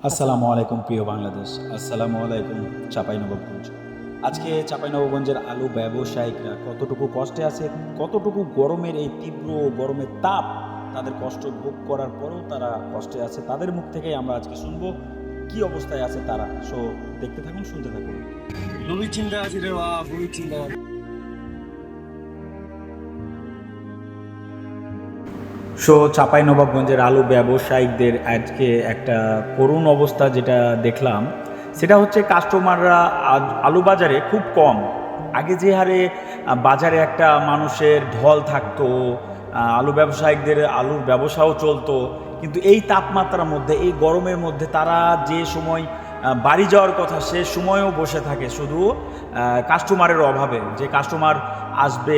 আসসালামু আলাইকুম প্রিয় বাংলাদেশ। আসসালামু আলাইকুম চাঁপাইনবাবগঞ্জ। আজকে চাঁপাইনবাবগঞ্জের আলু ব্যবসায়িকরা কতটুকু কষ্টে আছে, কতটুকু গরমের এই তীব্র গরমের তাপ তাদের কষ্ট ভোগ করার পরেও তারা কষ্টে আছে, তাদের মুখ থেকেই আমরা আজকে শুনবো কি অবস্থায় আছে তারা। সো দেখতে থাকুন, শুনতে থাকুন। খুবই চিন্তা আছে রে বাবা, খুবই চিন্তা। সো চাঁপাইনবাবগঞ্জের আলু ব্যবসায়িকদের আজকে একটা করুণ অবস্থা যেটা দেখলাম, সেটা হচ্ছে কাস্টমাররা আজ আলু বাজারে খুব কম। আগে যে হারে বাজারে একটা মানুষের ঢল থাকতো, আলু ব্যবসায়িকদের আলুর ব্যবসাও চলতো, কিন্তু এই তাপমাত্রার মধ্যে, এই গরমের মধ্যে তারা যে সময় বাড়ি যাওয়ার কথা সে সময়ও বসে থাকে শুধু কাস্টমারের অভাবে। যে কাস্টমার আসবে,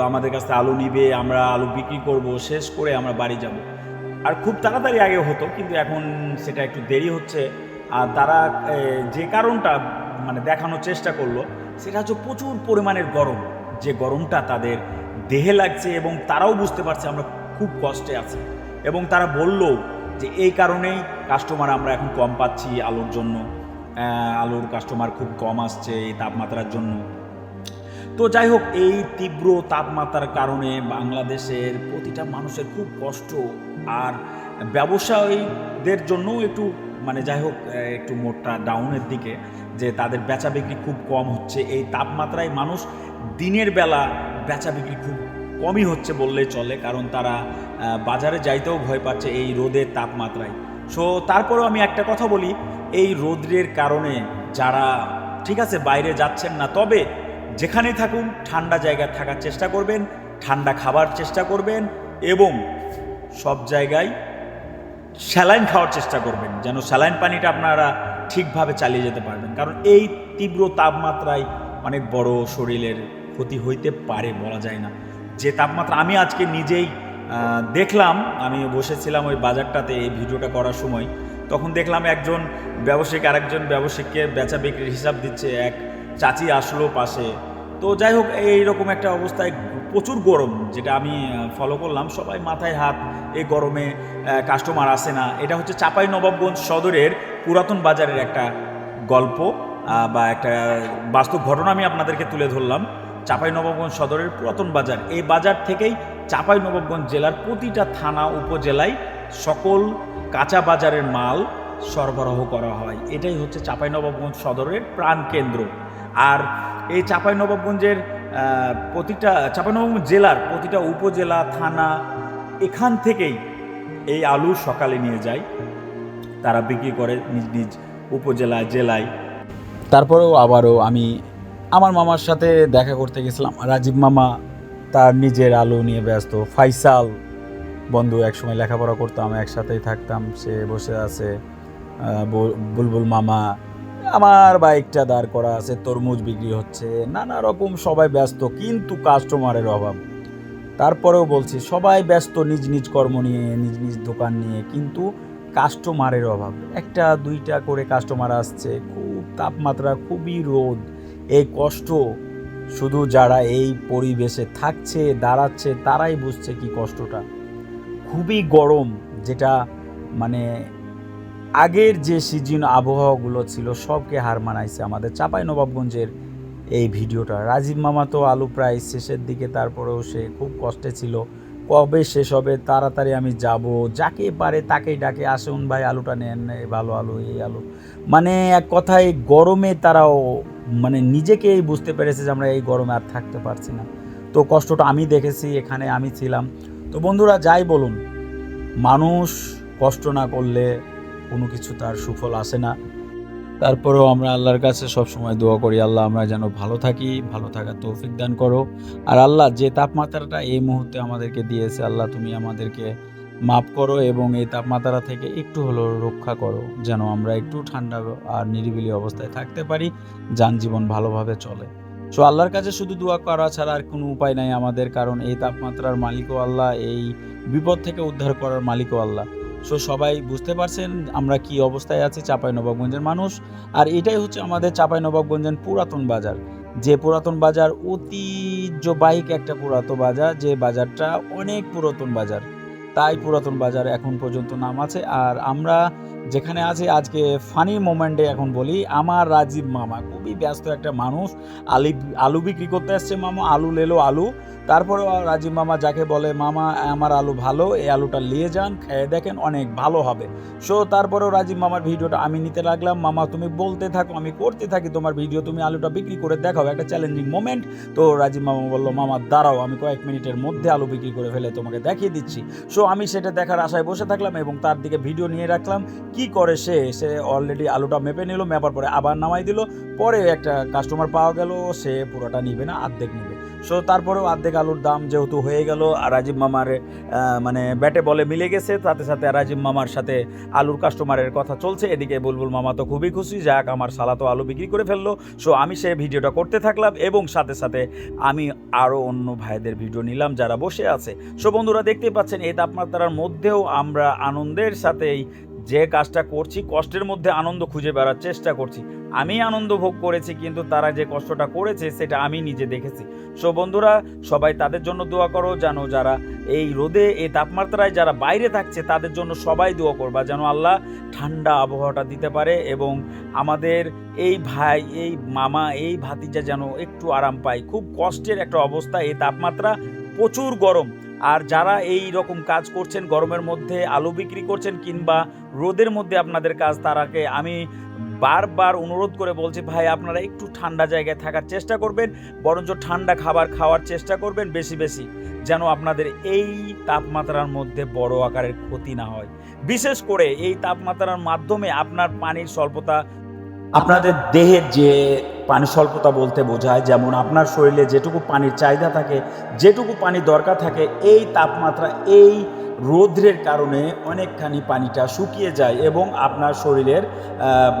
আমাদের কাছ থেকে আলু নিবে, আমরা আলু বিক্রি করব, শেষ করে আমরা বাড়ি যাব। আর খুব তাড়াতাড়ি আগে হতো, কিন্তু এখন সেটা একটু দেরি হচ্ছে। আর তারা যে কারণটা মানে দেখানোর চেষ্টা করলো, সেটা হচ্ছে প্রচুর পরিমাণের গরম, যে গরমটা তাদের দেহে লাগছে এবং তারাও বুঝতে পারছে আমরা খুব কষ্টে আছি। এবং তারা বলল যে এই কারণেই কাস্টমার আমরা এখন কম পাচ্ছি আলুর জন্য, আলুর কাস্টমার খুব কম আসছে এই তাপমাত্রার জন্য। তো যাই হোক, এই তীব্র তাপমাত্রার কারণে বাংলাদেশের প্রতিটা মানুষের খুব কষ্ট। আর ব্যবসায়ীদের জন্যও একটু মানে যাই হোক একটু মোটটা ডাউনের দিকে, যে তাদের বেচা বিক্রি খুব কম হচ্ছে এই তাপমাত্রায়। মানুষ দিনের বেলা বেচা বিক্রি খুব কমই হচ্ছে বললেই চলে, কারণ তারা বাজারে যাইতেও ভয় পাচ্ছে এই রোদের তাপমাত্রায়। সো তারপরেও আমি একটা কথা বলি, এই রোদের কারণে যারা ঠিক আছে বাইরে যাচ্ছেন না, তবে যেখানেই থাকুন ঠান্ডা জায়গায় থাকার চেষ্টা করবেন, ঠান্ডা খাবার চেষ্টা করবেন এবং সব জায়গায় স্যালাইন খাওয়ার চেষ্টা করবেন, যেন স্যালাইন পানিটা আপনারা ঠিকভাবে চালিয়ে যেতে পারবেন। কারণ এই তীব্র তাপমাত্রায় অনেক বড় শরীরের ক্ষতি হইতে পারে, বলা যায় না। যে তাপমাত্রা আমি আজকে নিজেই দেখলাম, আমি বসেছিলাম ওই বাজারটাতে এই ভিডিওটা করার সময়, তখন দেখলাম একজন ব্যবসায়িক আরেকজন ব্যবসায়িককে বেচা বিক্রির হিসাব দিচ্ছে, এক চাচি আসলো পাশে। তো যাই হোক, এইরকম একটা অবস্থায় প্রচুর গরম, যেটা আমি ফলো করলাম, সবাই মাথায় হাত, এই গরমে কাস্টমার আসে না। এটা হচ্ছে চাঁপাইনবাবগঞ্জ সদরের পুরাতন বাজারের একটা গল্প বা একটা বাস্তব ঘটনা আমি আপনাদেরকে তুলে ধরলাম। চাঁপাইনবাবগঞ্জ সদরের পুরাতন বাজার, এই বাজার থেকেই চাঁপাইনবাবগঞ্জ জেলার প্রতিটা থানা উপজেলায় সকল কাঁচা বাজারের মাল সরবরাহ করা হয়। এটাই হচ্ছে চাঁপাইনবাবগঞ্জ সদরের প্রাণকেন্দ্র। আর এই চাঁপাইনবাবগঞ্জের প্রতিটা চাঁপাইনবাবগঞ্জ জেলার প্রতিটা উপজেলা থানা এখান থেকেই এই আলু সকালে নিয়ে যায়, তারা বিক্রি করে নিজ নিজ উপজেলায় জেলায়। তারপরেও আবারও আমি আমার মামার সাথে দেখা করতে গেছিলাম। রাজীব মামা তার নিজের আলু নিয়ে ব্যস্ত। ফাইসাল বন্ধু, একসময় লেখাপড়া করতাম, একসাথেই থাকতাম, সে বসে আছে। বুলবুল মামা, আমার বাইকটা দাঁড় করা আছে, তরমুজ বিক্রি হচ্ছে, নানা রকম সবাই ব্যস্ত, কিন্তু কাস্টমারের অভাব। তারপরেও বলছি সবাই ব্যস্ত নিজ নিজ কর্ম নিয়ে, নিজ নিজ দোকান নিয়ে, কিন্তু কাস্টমারের অভাব। একটা দুইটা করে কাস্টমার আসছে, খুব তাপমাত্রা, খুবই রোদ, এই কষ্ট শুধু যারা এই পরিবেশে থাকছে, দাঁড়াচ্ছে, তারাই বুঝছে কি কষ্টটা। খুবই গরম, যেটা মানে আগের যে সিজন আবহাওয়াগুলো ছিল সবকে হার মানাইছে আমাদের চাঁপাইনবাবগঞ্জের এই ভিডিওটা। রাজীব মামা তো আলু প্রায় শেষের দিকে, তারপরেও সে খুব কষ্টে ছিল, কবে শেষ হবে, তাড়াতাড়ি আমি যাব, যাকে পারে তাকেই ডাকে, আসুন ভাই আলুটা নেন, এই ভালো আলু, এই আলু। মানে এক কথায় গরমে তারাও মানে নিজেকেই বুঝতে পেরেছে যে আমরা এই গরমে আর থাকতে পারছি না। তো কষ্টটা আমি দেখেছি, এখানে আমি ছিলাম। তো বন্ধুরা, যাই বলুন, মানুষ কষ্ট না করলে কোনো কিছু তার সুফল আসে না। তারপরেও আমরা আল্লাহর কাছে সবসময় দোয়া করি, আল্লাহ আমরা যেন ভালো থাকি, ভালো থাকার তৌফিক দান করো। আর আল্লাহ যে তাপমাত্রাটা এই মুহূর্তে আমাদেরকে দিয়েছে, আল্লাহ তুমি আমাদেরকে মাফ করো এবং এই তাপমাত্রা থেকে একটু হলেও রক্ষা করো, যেন আমরা একটু ঠান্ডা আর নিরিবিলি অবস্থায় থাকতে পারি, যানজীবন ভালোভাবে চলে। সো আল্লাহর কাছে শুধু দোয়া করা ছাড়া আর কোনো উপায় নাই আমাদের, কারণ এই তাপমাত্রার মালিকও আল্লাহ, এই বিপদ থেকে উদ্ধার করার মালিকও আল্লাহ। সো সবাই বুঝতে পারছেন আমরা কি অবস্থায় আছি, চাঁপাইনবাবগঞ্জের মানুষ। আর এটাই হচ্ছে আমাদের চাঁপাইনবাবগঞ্জের পুরাতন বাজার, যে পুরাতন বাজার ঐতিহ্যবাহী একটা পুরাতন বাজার, যে বাজারটা অনেক পুরাতন বাজার। তাই পুরাতন বাজার এখন পর্যন্ত নাম আছে। আর আমরা যেখানে আছি আজকে ফানি মোমেন্টে এখন বলি, আমার রাজীব মামা খুবই ব্যস্ত একটা মানুষ, আলু বিক্রি করতে আসছে মামা, আলু লেলো আলু। তারপরেও রাজীব মামা যাকে বলে, মামা আমার আলু ভালো, এই আলুটা নিয়ে যান, খেয়ে দেখেন অনেক ভালো হবে। সো তারপরেও রাজীব মামার ভিডিওটা আমি নিতে লাগলাম, মামা তুমি বলতে থাকো, আমি করতে থাকি তোমার ভিডিও, তুমি আলুটা বিক্রি করে দেখাও, একটা চ্যালেঞ্জিং মোমেন্ট। তো রাজীব মামা বললো, মামা দাঁড়াও, আমি কয়েক মিনিটের মধ্যে আলু বিক্রি করে ফেলে তোমাকে দেখিয়ে দিচ্ছি। সো আমি সেটা দেখার আশায় বসে থাকলাম এবং তার দিকে ভিডিও নিয়ে রাখলাম। কি করে সে অলরেডি আলুটা মেপে নিল, মেপার পরে আবার নামাই দিল। পরে একটা কাস্টমার পাওয়া গেল, সে পুরোটা নিবে না, অর্ধেক নিবে। সো তারপরেও অর্ধেক আলুর দাম যেহেতু হয়ে গেল, আর রাজীব মামার মানে ব্যাটে বলে মিলে গেছে, সাথে সাথে রাজীব মামার সাথে আলুর কাস্টমারের কথা চলছে। এদিকে বুলবুল মামা তো খুবই খুশি, যাক আমার শালা তো আলু বিক্রি করে ফেললো। সো আমি সেই ভিডিওটা করতে থাকলাম এবং সাথে সাথে আমি আরও অন্য ভাইদের ভিডিও নিলাম যারা বসে আছে। সো বন্ধুরা দেখতেই পাচ্ছেন, এই তাপমাত্রার মধ্যেও আমরা আনন্দের সাথেই যে কাজটা করছি, কষ্টের মধ্যে আনন্দ খুঁজে বেড়ার চেষ্টা করছি। আমি আনন্দ ভোগ করেছি, কিন্তু তারা যে কষ্টটা করেছে সেটা আমি নিজে দেখেছি। সো বন্ধুরা, সবাই তাদের জন্য দোয়া করো, যেন যারা এই রোদে এই তাপমাত্রায় যারা বাইরে থাকছে তাদের জন্য সবাই দোয়া করবা, যেন আল্লাহ ঠান্ডা আবহাওয়াটা দিতে পারে এবং আমাদের এই ভাই, এই মামা, এই ভাতিজা যেন একটু আরাম পায়। খুব কষ্টের একটা অবস্থা, এই তাপমাত্রা প্রচুর গরম। আর যারা এই রকম কাজ করছেন, গরমের মধ্যে আলু বিক্রি করছেন কিংবা রোদের মধ্যে আপনাদের কাজ, তারাকে আমি বারবার অনুরোধ করে বলছি, ভাই আপনারা একটু ঠান্ডা জায়গায় থাকার চেষ্টা করবেন, বরঞ্চ ঠান্ডা খাবার খাওয়ার চেষ্টা করবেন বেশি বেশি, যেন আপনাদের এই তাপমাত্রার মধ্যে বড় আকারের ক্ষতি না হয়। বিশেষ করে এই তাপমাত্রার মাধ্যমে আপনার পানির স্বল্পতা, আপনাদের দেহের যে পানি স্বল্পতা বলতে বোঝায়, যেমন আপনার শরীরে যেটুকু পানির চাহিদা থাকে, যেটুকু পানি দরকার থাকে, এই তাপমাত্রা, এই রৌদ্রের কারণে অনেকখানি পানিটা শুকিয়ে যায় এবং আপনার শরীরের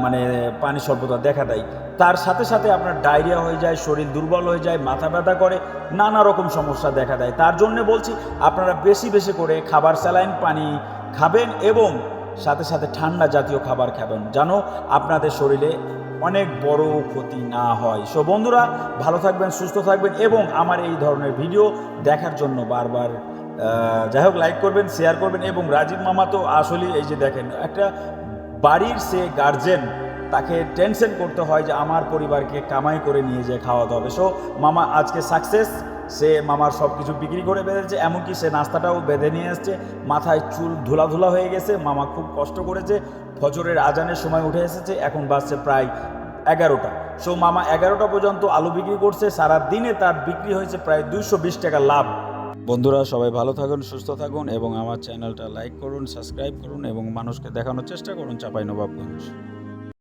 মানে পানি স্বল্পতা দেখা দেয়। তার সাথে সাথে আপনার ডায়রিয়া হয়ে যায়, শরীর দুর্বল হয়ে যায়, মাথা ব্যথা করে, নানা রকম সমস্যা দেখা দেয়। তার জন্য বলছি, আপনারা বেশি বেশি করে খাবার, স্যালাইন পানি খাবেন এবং সাথে সাথে ঠান্ডা জাতীয় খাবার খাবেন, যেন আপনাদের শরীরে অনেক বড় ক্ষতি না হয়। সো বন্ধুরা, ভালো থাকবেন, সুস্থ থাকবেন এবং আমার এই ধরনের ভিডিও দেখার জন্য বারবার যাই হোক লাইক করবেন, শেয়ার করবেন। এবং রাজীব মামা তো আসলে এই যে দেখেন, একটা বাড়ির সে গার্জেন, তাকে টেনশন করতে হয় যে আমার পরিবারকে কামাই করে নিয়ে যেয়ে খাওয়াতে হবে। সো মামা আজকে সাকসেস, সে মামার সব কিছু বিক্রি করে বেঁধেছে, এমনকি সে নাস্তাটাও বেঁধে নিয়ে এসছে, মাথায় চুল ধুলা ধুলা হয়ে গেছে। মামা খুব কষ্ট করেছে, ফজরের আজানের সময় উঠে এসেছে, এখন বাজছে প্রায় 11টা। সো মামা 11টা পর্যন্ত আলু বিক্রি করছে, সারা দিনে তার বিক্রি হয়েছে প্রায় 220 টাকা লাভ। বন্ধুরা সবাই ভালো থাকুন, সুস্থ থাকুন এবং আমার চ্যানেলটা লাইক করুন, সাবস্ক্রাইব করুন এবং মানুষকে দেখানোর চেষ্টা করুন চাঁপাইনবাবগঞ্জ।